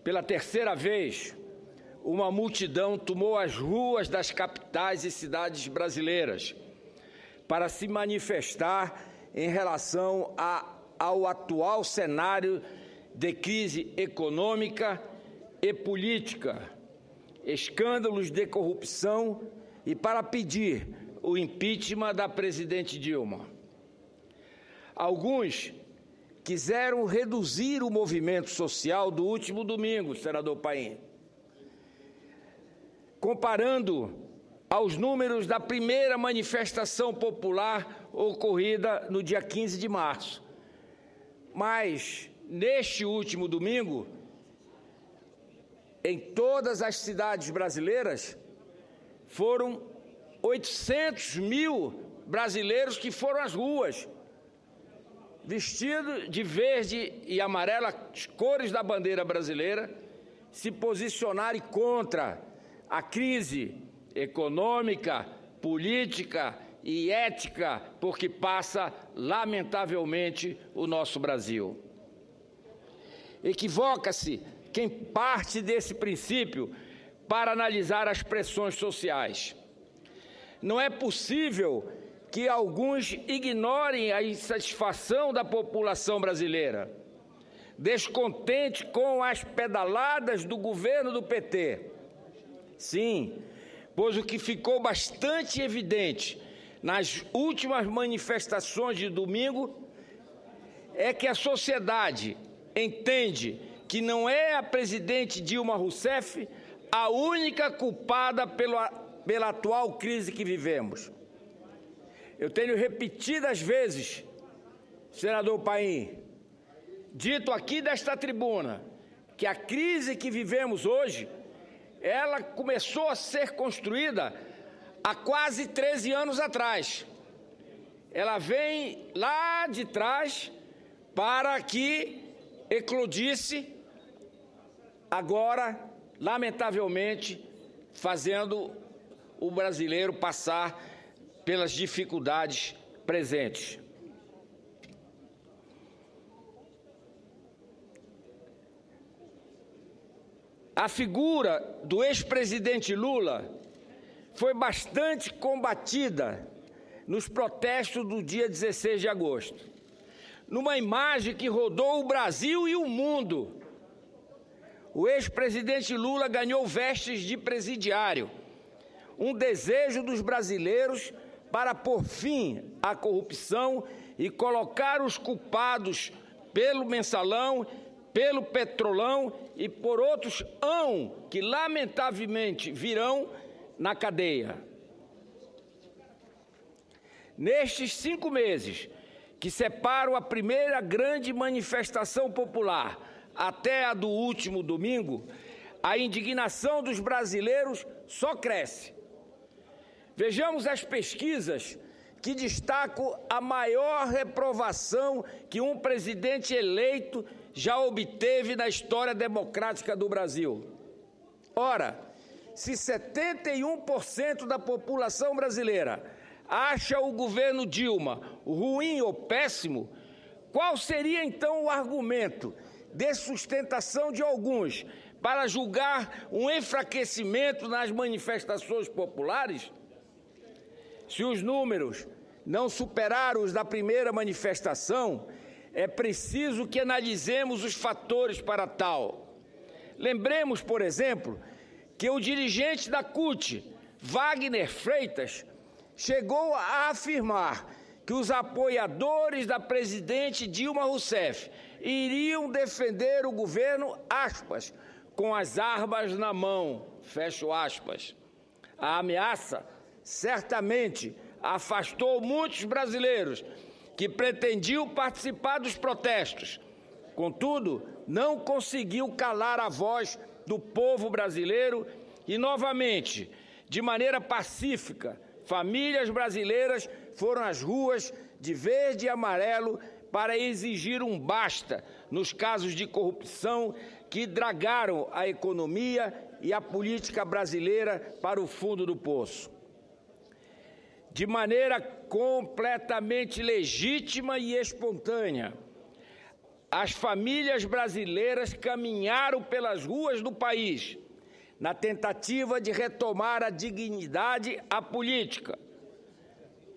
Pela terceira vez, uma multidão tomou as ruas das capitais e cidades brasileiras para se manifestar em relação ao atual cenário de crise econômica e política, escândalos de corrupção e para pedir o impeachment da presidente Dilma. Alguns quiseram reduzir o movimento social do último domingo, senador Paim, comparando aos números da primeira manifestação popular ocorrida no dia 15 de março. Mas, neste último domingo, em todas as cidades brasileiras, foram 800 mil brasileiros que foram às ruas, vestidos de verde e amarelo, as cores da bandeira brasileira, se posicionarem contra a crise econômica, política e ética por que passa, lamentavelmente, o nosso Brasil. Equivoca-se quem parte desse princípio para analisar as pressões sociais. Não é possível que alguns ignorem a insatisfação da população brasileira, descontente com as pedaladas do governo do PT. Sim, pois o que ficou bastante evidente nas últimas manifestações de domingo é que a sociedade entende que não é a presidente Dilma Rousseff a única culpada pela atual crise que vivemos. Eu tenho repetidas vezes, senador Paim, dito aqui desta tribuna, que a crise que vivemos hoje, ela começou a ser construída há quase 13 anos atrás. Ela vem lá de trás para que eclodisse agora, lamentavelmente, fazendo o brasileiro passar pelas dificuldades presentes. A figura do ex-presidente Lula foi bastante combatida nos protestos do dia 16 de agosto. Numa imagem que rodou o Brasil e o mundo, o ex-presidente Lula ganhou vestes de presidiário, um desejo dos brasileiros para pôr fim à corrupção e colocar os culpados pelo mensalão, pelo petrolão e por outros que lamentavelmente virão na cadeia. Nestes 5 meses que separam a primeira grande manifestação popular até a do último domingo, a indignação dos brasileiros só cresce. Vejamos as pesquisas que destacam a maior reprovação que um presidente eleito já obteve na história democrática do Brasil. Ora, se 71% da população brasileira acha o governo Dilma ruim ou péssimo, qual seria então o argumento de sustentação de alguns para julgar um enfraquecimento nas manifestações populares? Se os números não superaram os da primeira manifestação, é preciso que analisemos os fatores para tal. Lembremos, por exemplo, que o dirigente da CUT, Wagner Freitas, chegou a afirmar que os apoiadores da presidente Dilma Rousseff iriam defender o governo, aspas, com as armas na mão, fecho aspas. A ameaça certamente afastou muitos brasileiros que pretendiam participar dos protestos. Contudo, não conseguiu calar a voz do povo brasileiro e, novamente, de maneira pacífica, famílias brasileiras foram às ruas de verde e amarelo para exigir um basta nos casos de corrupção que dragaram a economia e a política brasileira para o fundo do poço. De maneira completamente legítima e espontânea, as famílias brasileiras caminharam pelas ruas do país na tentativa de retomar a dignidade à política,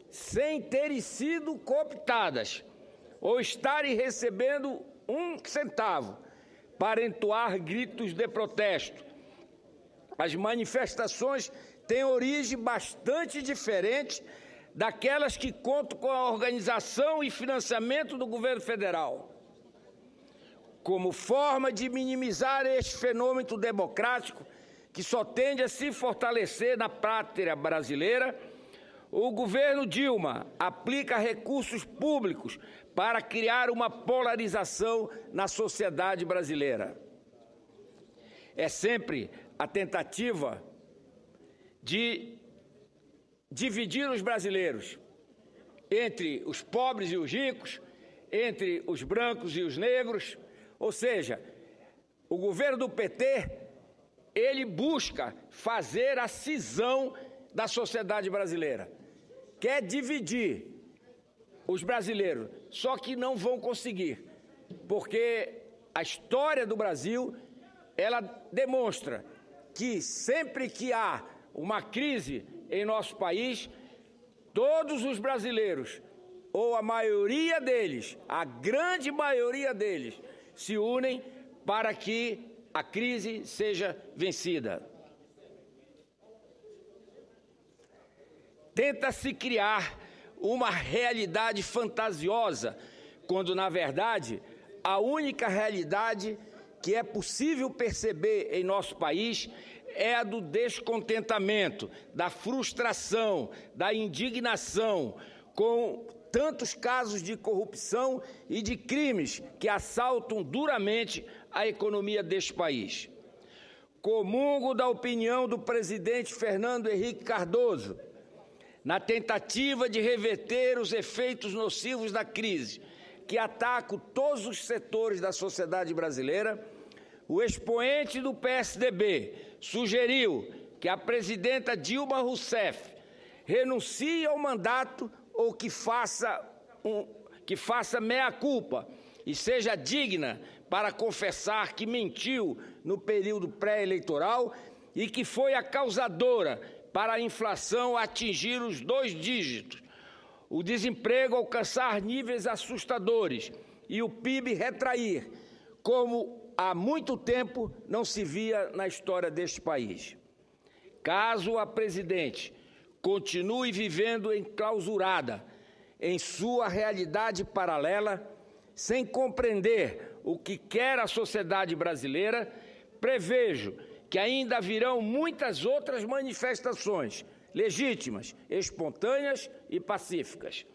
sem terem sido cooptadas ou estarem recebendo um centavo para entoar gritos de protesto. As manifestações têm origem bastante diferente daquelas que contam com a organização e financiamento do governo federal. Como forma de minimizar este fenômeno democrático que só tende a se fortalecer na pátria brasileira, o governo Dilma aplica recursos públicos para criar uma polarização na sociedade brasileira. É sempre a tentativa de dividir os brasileiros entre os pobres e os ricos, entre os brancos e os negros. Ou seja, o governo do PT, ele busca fazer a cisão da sociedade brasileira. Quer dividir os brasileiros, só que não vão conseguir, porque a história do Brasil, ela demonstra que sempre que há uma crise em nosso país, todos os brasileiros, ou a maioria deles, a grande maioria deles, se unem para que a crise seja vencida. Tenta-se criar uma realidade fantasiosa, quando, na verdade, a única realidade que é possível perceber em nosso país é a do descontentamento, da frustração, da indignação com tantos casos de corrupção e de crimes que assaltam duramente a economia deste país. Comungo da opinião do presidente Fernando Henrique Cardoso, na tentativa de reverter os efeitos nocivos da crise, que atacam todos os setores da sociedade brasileira, o expoente do PSDB sugeriu que a presidenta Dilma Rousseff renuncie ao mandato ou que faça meia-culpa e seja digna para confessar que mentiu no período pré-eleitoral e que foi a causadora para a inflação atingir os 2 dígitos, o desemprego alcançar níveis assustadores e o PIB retrair, como há muito tempo não se via na história deste país. Caso a presidente continue vivendo enclausurada em sua realidade paralela, sem compreender o que quer a sociedade brasileira, prevejo que ainda virão muitas outras manifestações legítimas, espontâneas e pacíficas.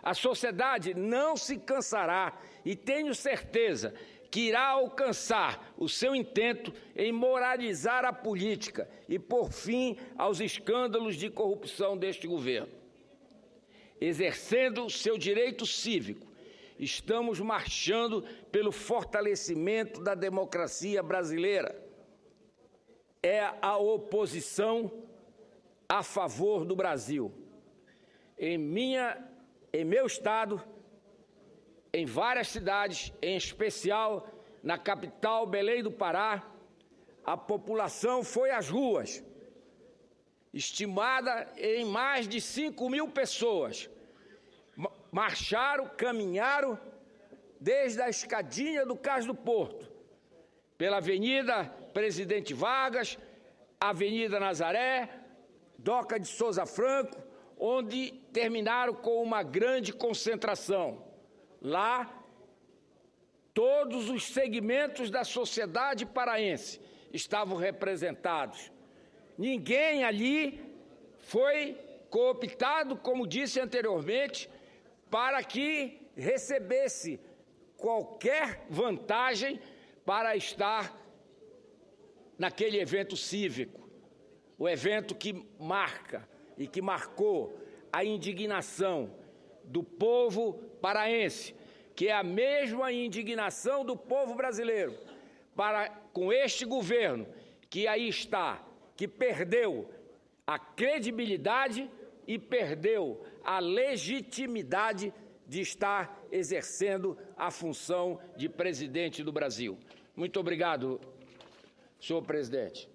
A sociedade não se cansará e tenho certeza que irá alcançar o seu intento em moralizar a política e pôr fim aos escândalos de corrupção deste governo. Exercendo seu direito cívico, estamos marchando pelo fortalecimento da democracia brasileira. É a oposição a favor do Brasil. Em meu estado, em várias cidades, em especial na capital Belém do Pará, a população foi às ruas, estimada em mais de 5.000 pessoas. Marcharam, caminharam desde a escadinha do Cais do Porto, pela Avenida Presidente Vargas, Avenida Nazaré, Doca de Souza Franco, onde terminaram com uma grande concentração. Lá, todos os segmentos da sociedade paraense estavam representados. Ninguém ali foi cooptado, como disse anteriormente, para que recebesse qualquer vantagem para estar naquele evento cívico, o evento que marca e que marcou a indignação do povo paraense, que é a mesma indignação do povo brasileiro com este governo que aí está, que perdeu a credibilidade e perdeu a legitimidade de estar exercendo a a função de presidente do Brasil. Muito obrigado, senhor presidente.